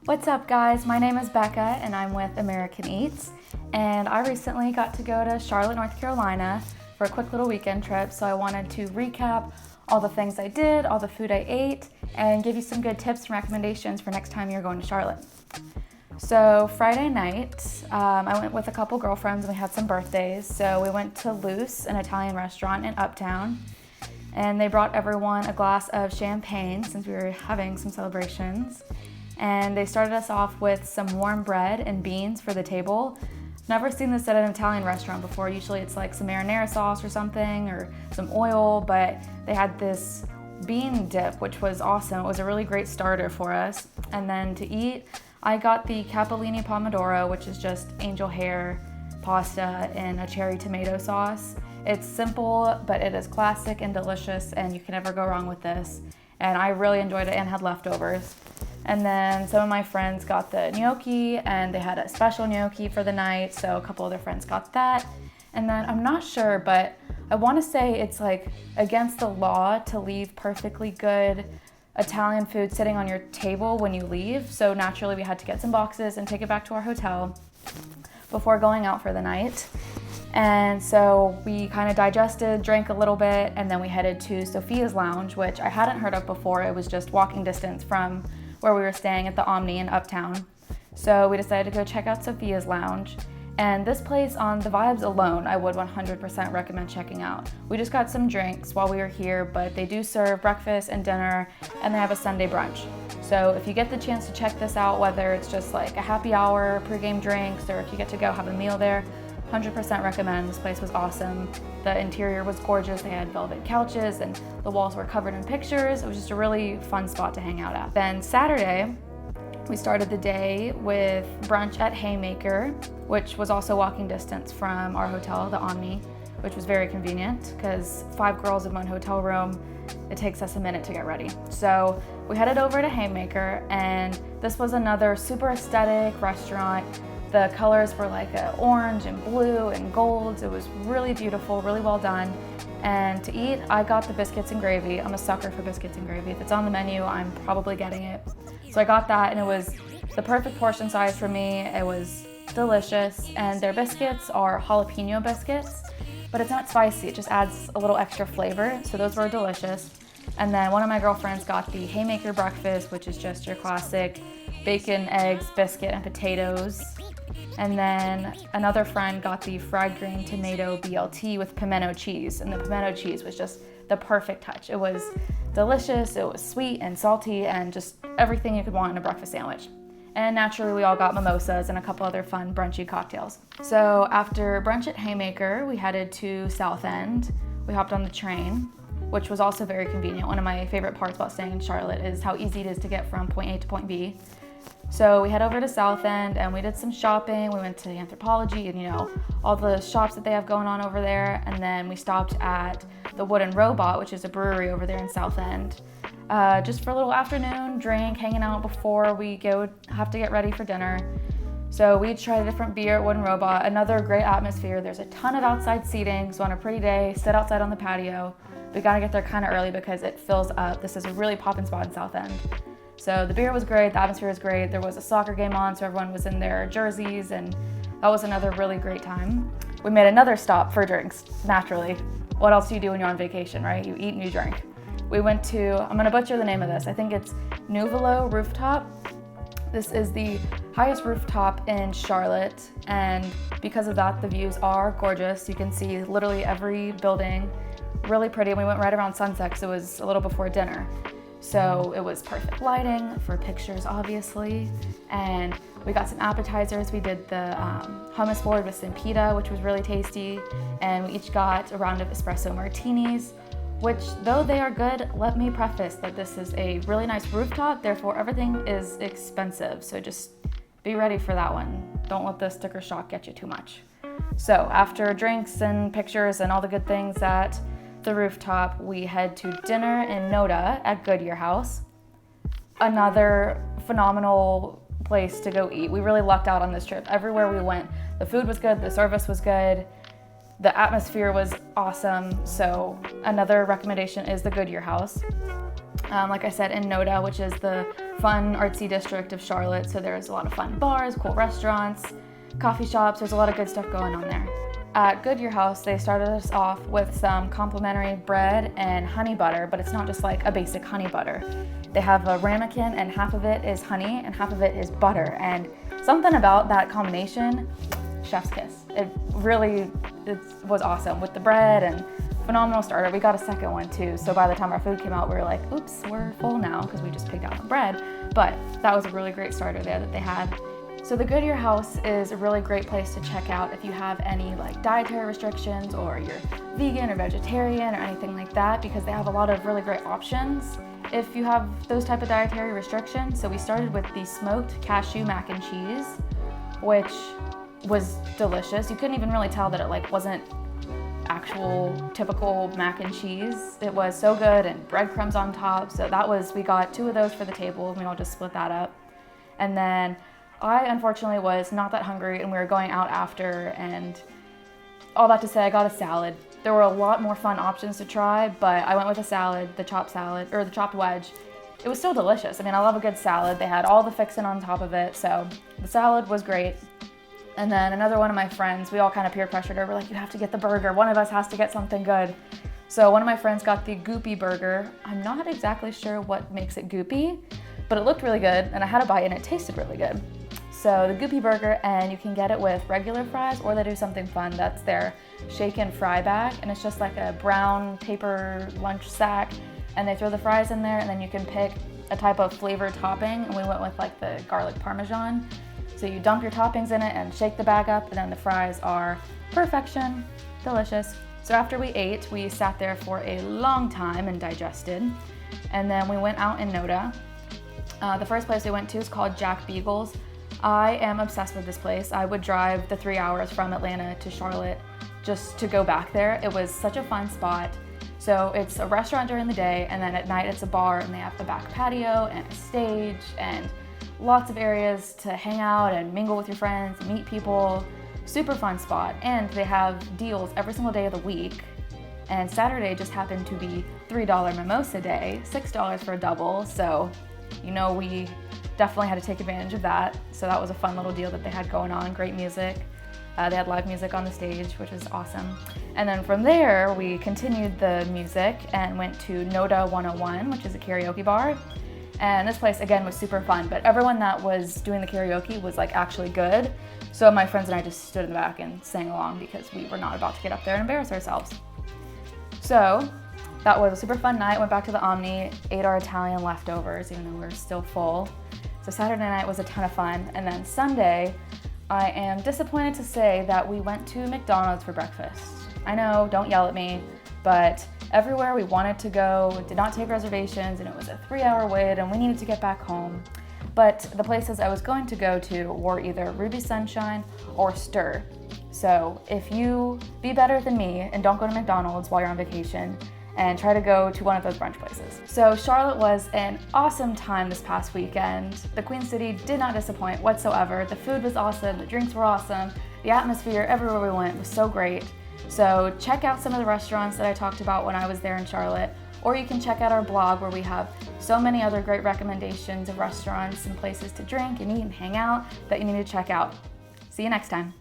What's up, guys? My name is Becca and I'm with American Eats, and I recently got to go to Charlotte, North Carolina for a quick little weekend trip, so I wanted to recap all the things I did, all the food I ate, and give you some good tips and recommendations for next time you're going to Charlotte. So Friday night, I went with a couple girlfriends and we had some birthdays, so we went to Luce, an Italian restaurant in Uptown, and they brought everyone a glass of champagne since we were having some celebrations. And they started us off with some warm bread and beans for the table. Never seen this at an Italian restaurant before. Usually it's like some marinara sauce or something or some oil, but they had this bean dip, which was awesome. It was a really great starter for us. And then to eat, I got the capellini pomodoro, which is just angel hair pasta in a cherry tomato sauce. It's simple, but it is classic and delicious, and you can never go wrong with this. And I really enjoyed it and had leftovers. And then some of my friends got the gnocchi, and they had a special gnocchi for the night, so a couple other friends got that. And then I'm not sure, but I want to say it's like against the law to leave perfectly good Italian food sitting on your table when you leave. So naturally we had to get some boxes and take it back to our hotel before going out for the night. And so we kind of digested, drank a little bit, and then we headed to Sofias Lounge, which I hadn't heard of before. It was just walking distance from where we were staying at the Omni in Uptown. So we decided to go check out Sofias Lounge. And this place, on the vibes alone, I would 100% recommend checking out. We just got some drinks while we were here, but they do serve breakfast and dinner, and they have a Sunday brunch. So if you get the chance to check this out, whether it's just like a happy hour, pregame drinks, or if you get to go have a meal there, 100% recommend. This place was awesome. The interior was gorgeous. They had velvet couches and the walls were covered in pictures. It was just a really fun spot to hang out at. Then Saturday, we started the day with brunch at Haymaker, which was also walking distance from our hotel, the Omni, which was very convenient because 5 girls in one hotel room, it takes us a minute to get ready. So we headed over to Haymaker, and this was another super aesthetic restaurant. The colors were like orange and blue and gold. It was really beautiful, really well done. And to eat, I got the biscuits and gravy. I'm a sucker for biscuits and gravy. If it's on the menu, I'm probably getting it. So I got that, and it was the perfect portion size for me. It was delicious, and their biscuits are jalapeno biscuits, but it's not spicy. It just adds a little extra flavor, so those were delicious. And then one of my girlfriends got the Haymaker breakfast, which is just your classic bacon, eggs, biscuit, and potatoes. And then another friend got the fried green tomato BLT with pimento cheese, and the pimento cheese was just the perfect touch. It was delicious, it was sweet and salty, and just everything you could want in a breakfast sandwich. And naturally we all got mimosas and a couple other fun brunchy cocktails. So after brunch at Haymaker, we headed to South End. We hopped on the train, which was also very convenient. One of my favorite parts about staying in Charlotte is how easy it is to get from point A to point B. So we head over to South End and we did some shopping. We went to Anthropologie and all the shops that they have going on over there. And then we stopped at the Wooden Robot, which is a brewery over there in South End, just for a little afternoon drink, hanging out before we have to get ready for dinner. So we each tried a different beer at Wooden Robot. Another great atmosphere. There's a ton of outside seating, so on a pretty day, sit outside on the patio. We gotta get there kind of early because it fills up. This is a really poppin' spot in South End. So the beer was great, the atmosphere was great. There was a soccer game on, so everyone was in their jerseys, and that was another really great time. We made another stop for drinks, naturally. What else do you do when you're on vacation, right? You eat and you drink. We went to, I'm gonna butcher the name of this, I think it's Nuvolo Rooftop. This is the highest rooftop in Charlotte, and because of that, the views are gorgeous. You can see literally every building, really pretty. We went right around sunset because it was a little before dinner. So it was perfect lighting for pictures, obviously. And we got some appetizers. We did the hummus board with some pita, which was really tasty. And we each got a round of espresso martinis, which, though they are good, let me preface that this is a really nice rooftop, therefore everything is expensive. So just be ready for that one. Don't let the sticker shock get you too much. So after drinks and pictures and all the good things at the rooftop, we head to dinner in Noda at Goodyear House. Another phenomenal place to go eat. We really lucked out on this trip. Everywhere we went, the food was good, the service was good, the atmosphere was awesome. So another recommendation is the Goodyear House. like I said, in Noda, which is the fun, artsy district of Charlotte. So there's a lot of fun bars, cool restaurants, coffee shops. There's a lot of good stuff going on there. At Goodyear House, they started us off with some complimentary bread and honey butter, but it's not just like a basic honey butter. They have a ramekin, and half of it is honey and half of it is butter. And something about that combination, chef's kiss. It was awesome with the bread, and phenomenal starter. We got a second one too, so by the time our food came out, we were like, oops, we're full now because we just picked out the bread. But that was a really great starter there that they had. So the Goodyear House is a really great place to check out if you have any like dietary restrictions, or you're vegan or vegetarian or anything like that, because they have a lot of really great options if you have those type of dietary restrictions. So we started with the smoked cashew mac and cheese, which was delicious. You couldn't even really tell that it like wasn't actual typical mac and cheese. It was so good, and breadcrumbs on top. So we got 2 of those for the table, and we all just split that up. And then I unfortunately was not that hungry, and we were going out after, and all that to say, I got a salad. There were a lot more fun options to try, but I went with a salad, the chopped wedge. It was still delicious. I mean, I love a good salad. They had all the fixin' on top of it, so the salad was great. And then another one of my friends, we all kind of peer pressured her. We're like, you have to get the burger. One of us has to get something good. So one of my friends got the Goopy Burger. I'm not exactly sure what makes it goopy, but it looked really good, and I had a bite and it tasted really good. So the Goopy Burger, and you can get it with regular fries, or they do something fun. That's their shaken fry bag, and it's just like a brown paper lunch sack, and they throw the fries in there, and then you can pick a type of flavored topping, and we went with like the garlic parmesan. So you dump your toppings in it and shake the bag up, and then the fries are perfection, delicious. So after we ate, we sat there for a long time and digested, and then we went out in Noda. The first place we went to is called Jack Beagle's. I am obsessed with this place. I would drive the 3 hours from Atlanta to Charlotte just to go back there. It was such a fun spot. So it's a restaurant during the day, and then at night it's a bar, and they have the back patio and a stage and lots of areas to hang out and mingle with your friends, meet people. Super fun spot. And they have deals every single day of the week. And Saturday just happened to be $3 mimosa day, $6 for a double. So, we definitely had to take advantage of that. So that was a fun little deal that they had going on. Great music. They had live music on the stage, which was awesome. And then from there, we continued the music and went to Noda 101, which is a karaoke bar. And this place, again, was super fun, but everyone that was doing the karaoke was like actually good. So my friends and I just stood in the back and sang along because we were not about to get up there and embarrass ourselves. So that was a super fun night. Went back to the Omni, ate our Italian leftovers, even though we were still full. So Saturday night was a ton of fun. And then Sunday, I am disappointed to say that we went to McDonald's for breakfast. I know, don't yell at me, but everywhere we wanted to go did not take reservations, and it was a 3-hour wait, and we needed to get back home. But the places I was going to go to were either Ruby Sunshine or Stir. So if you be better than me and don't go to McDonald's while you're on vacation, and try to go to one of those brunch places. So Charlotte was an awesome time this past weekend. The Queen City did not disappoint whatsoever. The food was awesome, the drinks were awesome, the atmosphere everywhere we went was so great. So check out some of the restaurants that I talked about when I was there in Charlotte, or you can check out our blog where we have so many other great recommendations of restaurants and places to drink and eat and hang out that you need to check out. See you next time.